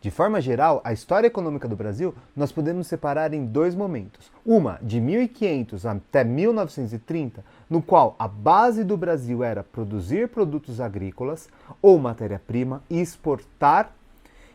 De forma geral, a história econômica do Brasil nós podemos separar em dois momentos. Uma de 1500 até 1930, no qual a base do Brasil era produzir produtos agrícolas ou matéria-prima e exportar.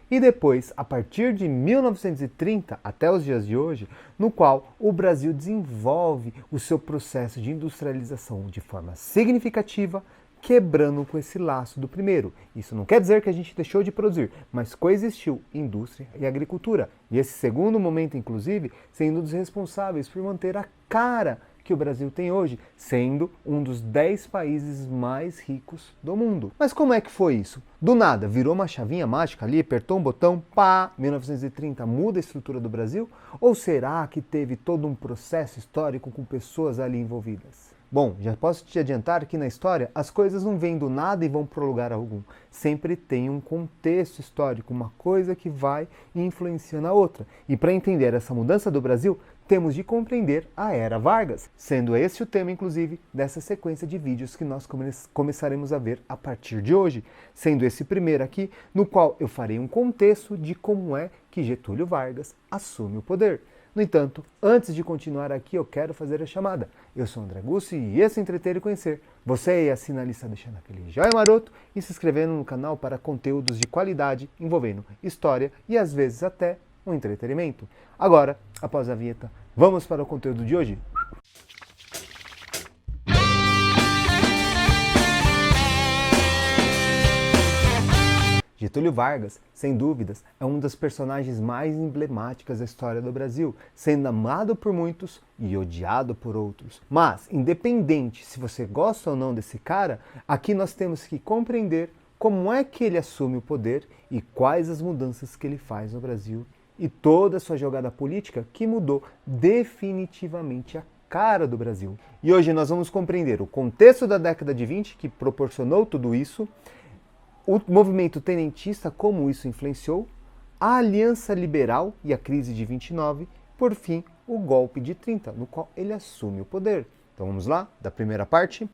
E depois, a partir de 1930 até os dias de hoje, no qual o Brasil desenvolve o seu processo de industrialização de forma significativa, quebrando com esse laço do primeiro. Isso não quer dizer que a gente deixou de produzir, mas coexistiu indústria e agricultura. E esse segundo momento, inclusive, sendo um dos responsáveis por manter a cara que o Brasil tem hoje, sendo um dos 10 países mais ricos do mundo. Mas como é que foi isso? Do nada, virou uma chavinha mágica ali, apertou um botão, pá, 1930 muda a estrutura do Brasil? Ou será que teve todo um processo histórico com pessoas ali envolvidas? Bom, já posso te adiantar que na história as coisas não vêm do nada e vão para lugar algum. Sempre tem um contexto histórico, uma coisa que vai influenciando a outra. E para entender essa mudança do Brasil, temos de compreender a Era Vargas, sendo esse o tema, inclusive, dessa sequência de vídeos que nós começaremos a ver a partir de hoje, sendo esse primeiro aqui, no qual eu farei um contexto de como é que Getúlio Vargas assume o poder. No entanto, antes de continuar aqui, eu quero fazer a chamada. Eu sou André Gussi e esse é Entreter e Conhecer. Você aí assina a lista deixando aquele joinha maroto e se inscrevendo no canal para conteúdos de qualidade envolvendo história e às vezes até um entretenimento. Agora, após a vinheta, vamos para o conteúdo de hoje? Getúlio Vargas, sem dúvidas, é um dos personagens mais emblemáticos da história do Brasil, sendo amado por muitos e odiado por outros. Mas, independente se você gosta ou não desse cara, aqui nós temos que compreender como é que ele assume o poder e quais as mudanças que ele faz no Brasil e toda a sua jogada política que mudou definitivamente a cara do Brasil. E hoje nós vamos compreender o contexto da década de 20 que proporcionou tudo isso, o movimento tenentista, como isso influenciou, a Aliança Liberal e a crise de 29, por fim, o golpe de 30, no qual ele assume o poder. Então vamos lá, da primeira parte.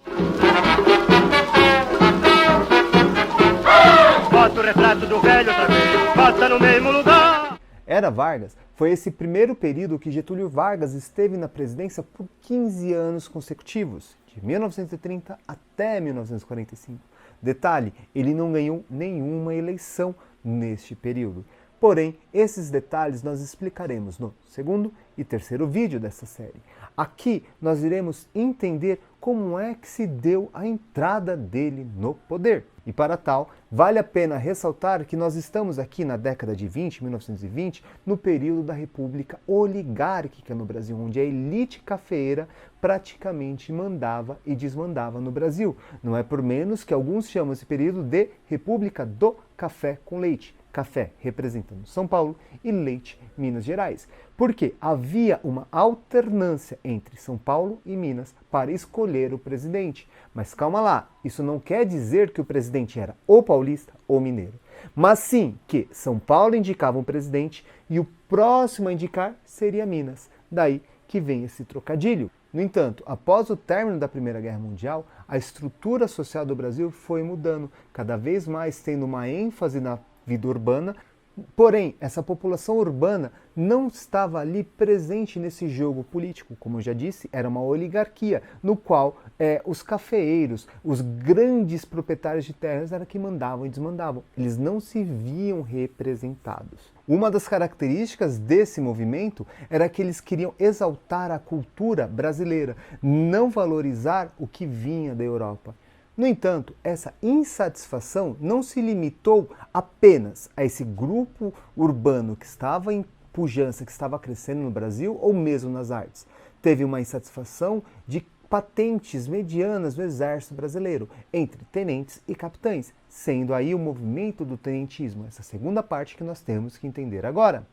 Bota o retrato do velho outra vez, bota no mesmo lugar. Era Vargas foi esse primeiro período que Getúlio Vargas esteve na presidência por 15 anos consecutivos, de 1930 até 1945. Detalhe, ele não ganhou nenhuma eleição neste período. Porém, esses detalhes nós explicaremos no segundo e terceiro vídeo dessa série. Aqui nós iremos entender como é que se deu a entrada dele no poder. E para tal, vale a pena ressaltar que nós estamos aqui na década de 1920, no período da República Oligárquica no Brasil, onde a elite cafeeira praticamente mandava e desmandava no Brasil. Não é por menos que alguns chamam esse período de República do Café com Leite. Café representando São Paulo e leite, Minas Gerais. Porque havia uma alternância entre São Paulo e Minas para escolher o presidente. Mas calma lá, isso não quer dizer que o presidente era ou paulista ou mineiro. Mas sim que São Paulo indicava um presidente e o próximo a indicar seria Minas. Daí que vem esse trocadilho. No entanto, após o término da Primeira Guerra Mundial, a estrutura social do Brasil foi mudando, cada vez mais tendo uma ênfase na vida urbana, porém, essa população urbana não estava ali presente nesse jogo político. Como eu já disse, era uma oligarquia, no qual os cafeeiros, os grandes proprietários de terras eram que mandavam e desmandavam. Eles não se viam representados. Uma das características desse movimento era que eles queriam exaltar a cultura brasileira, não valorizar o que vinha da Europa. No entanto, essa insatisfação não se limitou apenas a esse grupo urbano que estava em pujança, que estava crescendo no Brasil ou mesmo nas artes. Teve uma insatisfação de patentes medianas do exército brasileiro, entre tenentes e capitães, sendo aí o movimento do tenentismo, essa segunda parte que nós temos que entender agora.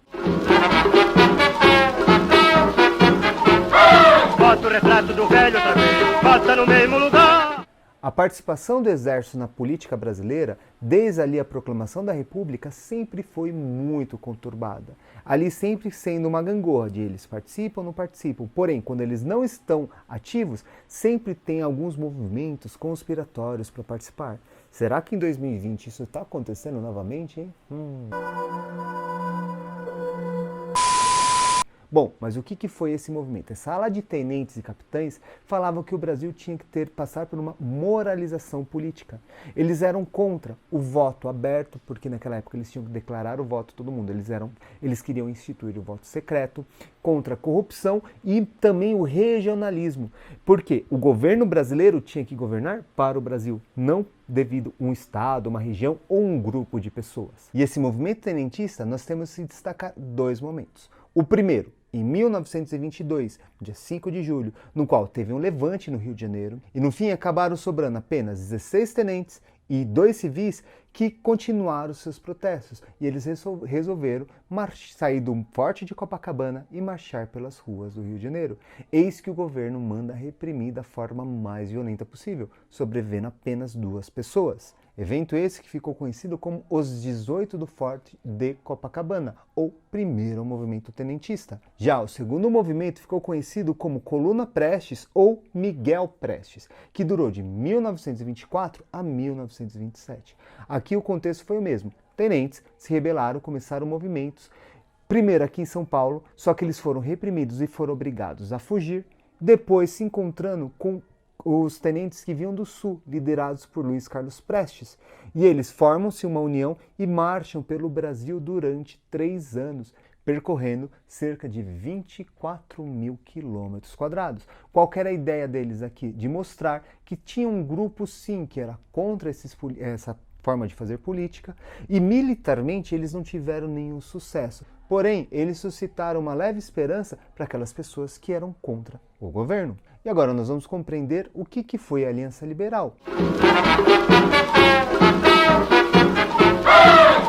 Bota o retrato do velho outra vez, bota no mesmo lugar. A participação do Exército na política brasileira, desde ali a proclamação da República, sempre foi muito conturbada. Ali sempre sendo uma gangorra de eles participam ou não participam. Porém, quando eles não estão ativos, sempre tem alguns movimentos conspiratórios para participar. Será que em 2020 isso está acontecendo novamente, hein? Bom, mas o que foi esse movimento? Essa ala de tenentes e capitães falavam que o Brasil tinha que passar por uma moralização política. Eles eram contra o voto aberto, porque naquela época eles tinham que declarar o voto a todo mundo. Eles queriam instituir o voto secreto, contra a corrupção e também o regionalismo. Porque o governo brasileiro tinha que governar para o Brasil, não devido a um estado, uma região ou um grupo de pessoas. E esse movimento tenentista, nós temos que destacar dois momentos. O primeiro, em 1922, dia 5 de julho, no qual teve um levante no Rio de Janeiro, e no fim acabaram sobrando apenas 16 tenentes e 2 civis que continuaram seus protestos. E eles resolveram sair do Forte de Copacabana e marchar pelas ruas do Rio de Janeiro. Eis que o governo manda reprimir da forma mais violenta possível, sobrevivendo apenas 2 pessoas. Evento esse que ficou conhecido como os 18 do Forte de Copacabana, ou primeiro movimento tenentista. Já o segundo movimento ficou conhecido como Coluna Prestes ou Miguel Prestes, que durou de 1924 a 1927. Aqui o contexto foi o mesmo. Tenentes se rebelaram, começaram movimentos, primeiro aqui em São Paulo, só que eles foram reprimidos e foram obrigados a fugir, depois se encontrando com os tenentes que vinham do sul, liderados por Luiz Carlos Prestes. E eles formam-se uma união e marcham pelo Brasil durante 3 anos, percorrendo cerca de 24.000 quilômetros quadrados. Qual que era a ideia deles aqui? De mostrar que tinha um grupo, sim, que era contra essa forma de fazer política, e militarmente eles não tiveram nenhum sucesso. Porém, eles suscitaram uma leve esperança para aquelas pessoas que eram contra o governo. E agora nós vamos compreender o que foi a Aliança Liberal.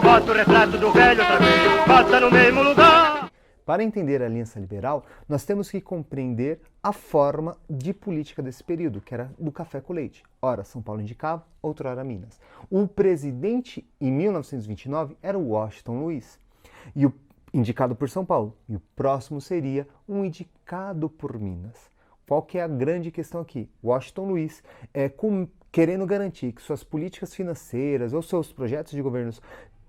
Bota o retrato do velho outra vez, bota no mesmo lugar. Para entender a Aliança Liberal, nós temos que compreender a forma de política desse período, que era do café com leite. Ora, São Paulo indicava, outrora Minas. O presidente, em 1929, era o Washington Luiz, indicado por São Paulo. E o próximo seria um indicado por Minas. Qual que é a grande questão aqui? Washington Luiz, querendo garantir que suas políticas financeiras ou seus projetos de governos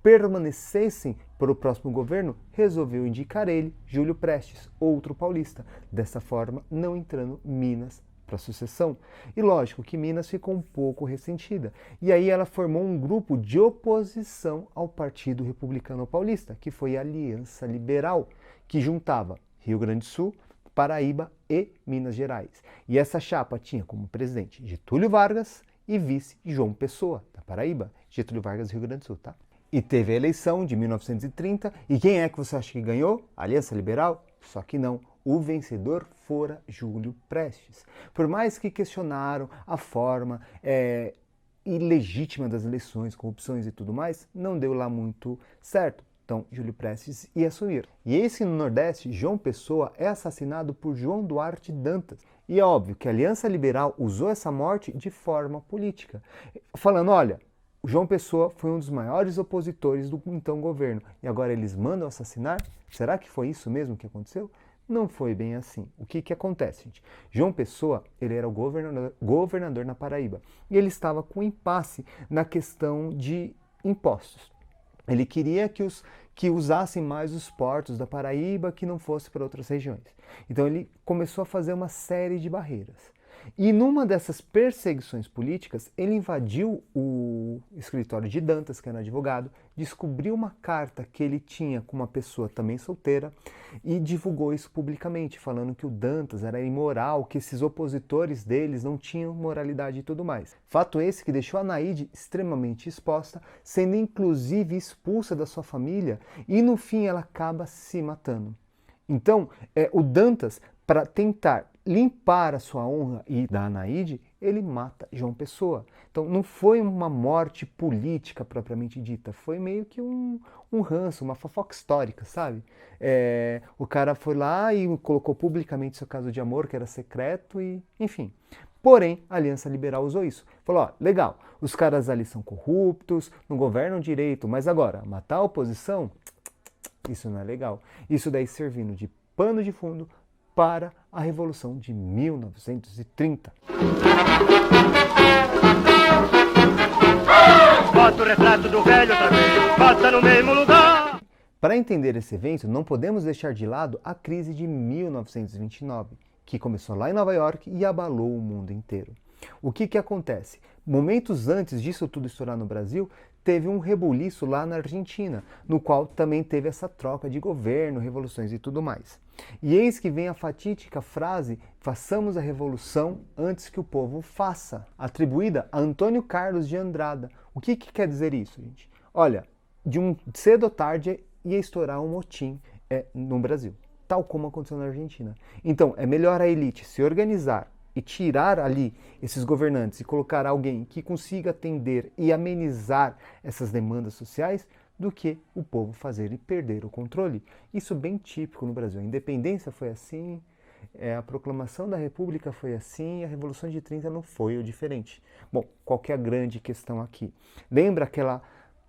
permanecessem para o próximo governo, resolveu indicar ele, Júlio Prestes, outro paulista. Dessa forma, não entrando Minas para a sucessão. E lógico que Minas ficou um pouco ressentida. E aí ela formou um grupo de oposição ao Partido Republicano Paulista, que foi a Aliança Liberal, que juntava Rio Grande do Sul, Paraíba e Minas Gerais. E essa chapa tinha como presidente Getúlio Vargas e vice João Pessoa, da Paraíba. Getúlio Vargas, Rio Grande do Sul, tá? E teve a eleição de 1930, e quem é que você acha que ganhou? A Aliança Liberal? Só que não. O vencedor fora Júlio Prestes. Por mais que questionaram a forma ilegítima das eleições, corrupções e tudo mais, não deu lá muito certo. Então, Júlio Prestes ia assumir. E esse no Nordeste, João Pessoa é assassinado por João Duarte Dantas. E é óbvio que a Aliança Liberal usou essa morte de forma política. Falando, olha, o João Pessoa foi um dos maiores opositores do então governo. E agora eles mandam assassinar? Será que foi isso mesmo que aconteceu? Não foi bem assim. O que acontece, gente? João Pessoa, ele era o governador na Paraíba. E ele estava com impasse na questão de impostos. Ele queria que usassem mais os portos da Paraíba, que não fosse para outras regiões. Então ele começou a fazer uma série de barreiras. E numa dessas perseguições políticas, ele invadiu o escritório de Dantas, que era advogado, descobriu uma carta que ele tinha com uma pessoa também solteira e divulgou isso publicamente, falando que o Dantas era imoral, que esses opositores deles não tinham moralidade e tudo mais. Fato esse que deixou a Anaíde extremamente exposta, sendo inclusive expulsa da sua família e no fim ela acaba se matando. Então, o Dantas, para tentar limpar a sua honra e da Anaíde, ele mata João Pessoa. Então não foi uma morte política propriamente dita, foi meio que um ranço, uma fofoca histórica, sabe? O cara foi lá e colocou publicamente seu caso de amor, que era secreto, e enfim. Porém, a Aliança Liberal usou isso. Falou, ó, legal, os caras ali são corruptos, não governam direito, mas agora, matar a oposição, isso não é legal. Isso daí servindo de pano de fundo para a Revolução de 1930. Bota o retrato do velho outra vez, bota no mesmo lugar. Para entender esse evento, não podemos deixar de lado a crise de 1929, que começou lá em Nova York e abalou o mundo inteiro. O que acontece? Momentos antes disso tudo estourar no Brasil, teve um rebuliço lá na Argentina, no qual também teve essa troca de governo, revoluções e tudo mais. E eis que vem a fatídica frase, façamos a revolução antes que o povo faça, atribuída a Antônio Carlos de Andrada. O que quer dizer isso, gente? Olha, cedo ou tarde ia estourar um motim no Brasil, tal como aconteceu na Argentina. Então, é melhor a elite se organizar e tirar ali esses governantes e colocar alguém que consiga atender e amenizar essas demandas sociais do que o povo fazer e perder o controle. Isso bem típico no Brasil. A independência foi assim, a proclamação da República foi assim, a Revolução de 30 não foi ou diferente. Bom, qual que é a grande questão aqui? Lembra aquela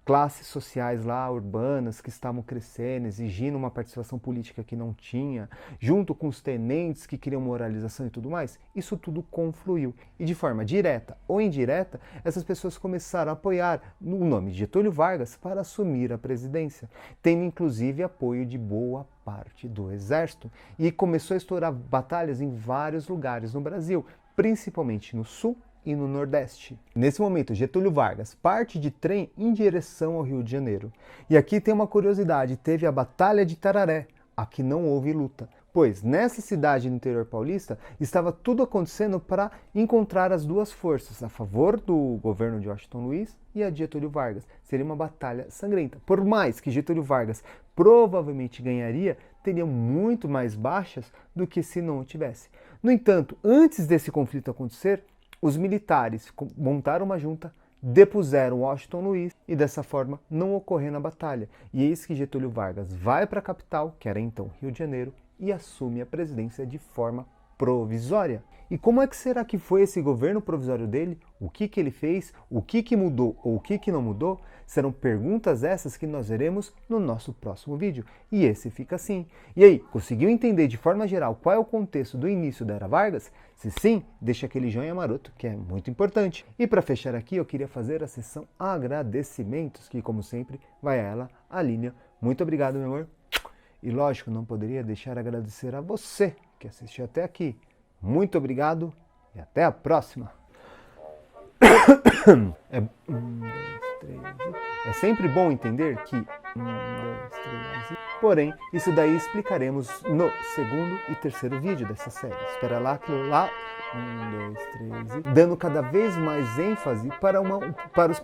classes sociais lá, urbanas, que estavam crescendo, exigindo uma participação política que não tinha, junto com os tenentes que queriam moralização e tudo mais? Isso tudo confluiu. E de forma direta ou indireta, essas pessoas começaram a apoiar o nome de Getúlio Vargas para assumir a presidência, tendo inclusive apoio de boa parte do exército. E começou a estourar batalhas em vários lugares no Brasil, principalmente no Sul e no Nordeste. Nesse momento, Getúlio Vargas parte de trem em direção ao Rio de Janeiro. E aqui tem uma curiosidade, teve a Batalha de Tararé, aqui não houve luta, pois nessa cidade do interior paulista estava tudo acontecendo para encontrar as duas forças, a favor do governo de Washington Luiz e a de Getúlio Vargas. Seria uma batalha sangrenta. Por mais que Getúlio Vargas provavelmente ganharia, teriam muito mais baixas do que se não o tivesse. No entanto, antes desse conflito acontecer, os militares montaram uma junta, depuseram Washington Luiz e dessa forma não ocorreu a batalha. E eis que Getúlio Vargas vai para a capital, que era então Rio de Janeiro, e assume a presidência de forma provisória. E como é que será que foi esse governo provisório dele? O que ele fez? O que mudou ou o que não mudou? Serão perguntas essas que nós veremos no nosso próximo vídeo. E esse fica assim. E aí, conseguiu entender de forma geral qual é o contexto do início da Era Vargas? Se sim, deixa aquele joinha maroto, que é muito importante. E para fechar aqui, eu queria fazer a sessão agradecimentos, que como sempre, vai a ela, a Aline. Muito obrigado, meu amor. E lógico, não poderia deixar de agradecer a você que assistiu até aqui. Muito obrigado e até a próxima. É sempre bom entender que 1, 2, 3, porém, isso daí explicaremos no segundo e terceiro vídeo dessa série. Espera lá que lá 1, 2, 3 dando cada vez mais ênfase para os